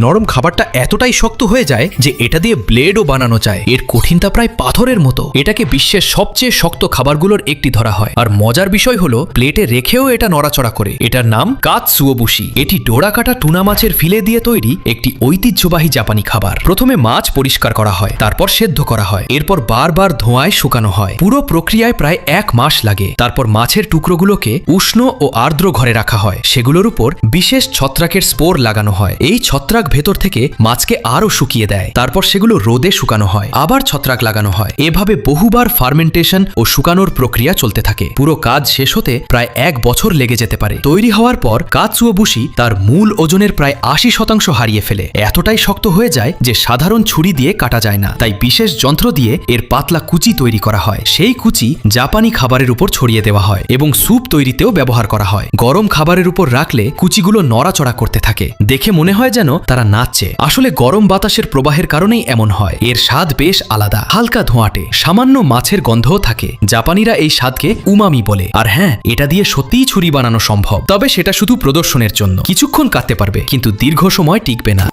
নরম খাবারটা এতটাই শক্ত হয়ে যায় যে এটা দিয়ে ব্লেডও বানানো যায়। এর কঠিনতা প্রায় পাথরের মতো। এটাকে বিশ্বের সবচেয়ে শক্ত খাবারগুলোর একটি ধরা হয়। আর মজার বিষয় হলো প্লেটে রেখেও এটা নড়াচড়া করে। এটার নাম কাতসুওবুশি। এটি ডোরা কাটা টুনা মাছের ফিলে দিয়ে তৈরি একটি ঐতিহ্যবাহী জাপানি খাবার। প্রথমে মাছ পরিষ্কার করা হয়, তারপর সেদ্ধ করা হয়, এরপর বারবার ধোঁয়ায় শুকানো হয়। পুরো প্রক্রিয়ায় প্রায় 1 মাস লাগে। তারপর মাছের টুকরোগুলোকে উষ্ণ ও আর্দ্র ঘরে রাখা হয়। সেগুলোর উপর বিশেষ ছত্রাকের স্পোর লাগানো হয়। এই ছত্রাক ভেতর থেকে মাছকে আরো শুকিয়ে দেয়। তারপর সেগুলো রোদে শুকানো হয়, আবার ছত্রাক লাগানো হয়। এভাবে বহুবার ফার্মেন্টেশন ও শুকানোর প্রক্রিয়া চলতে থাকে। পুরো কাজ শেষ হতে প্রায় 1 বছর লেগে যেতে পারে। তৈরি হওয়ার পর কাতসুওবুশি তার মূল ওজনের প্রায় 80% হারিয়ে ফেলে। এতটাই শক্ত হয়ে যায় যে সাধারণ ছুরি দিয়ে কাটা যায় না। তাই বিশেষ যন্ত্র দিয়ে এর পাতলা কুচি তৈরি করা হয়। সেই কুচি জাপানি খাবারের উপর ছড়িয়ে দেওয়া হয় এবং স্যুপ তৈরিতেও ব্যবহার করা হয়। গরম খাবারের উপর রাখলে কুচিগুলো নড়াচড়া করতে থাকে। দেখে মনে হয় যেন তারা নাচছে। আসলে গরম বাতাসের প্রবাহের কারণেই এমন হয়। এর স্বাদ বেশ আলাদা, হালকা ধোঁয়াটে, সামান্য মাছের গন্ধও থাকে। জাপানিরা এই স্বাদকে উমামি বলে। আর হ্যাঁ, এটা দিয়ে সত্যিই ছুরি বানানো সম্ভব, তবে সেটা শুধু প্রদর্শনের জন্য। কিছুক্ষণ কাটতে পারবে, কিন্তু দীর্ঘ সময় টিকবে না।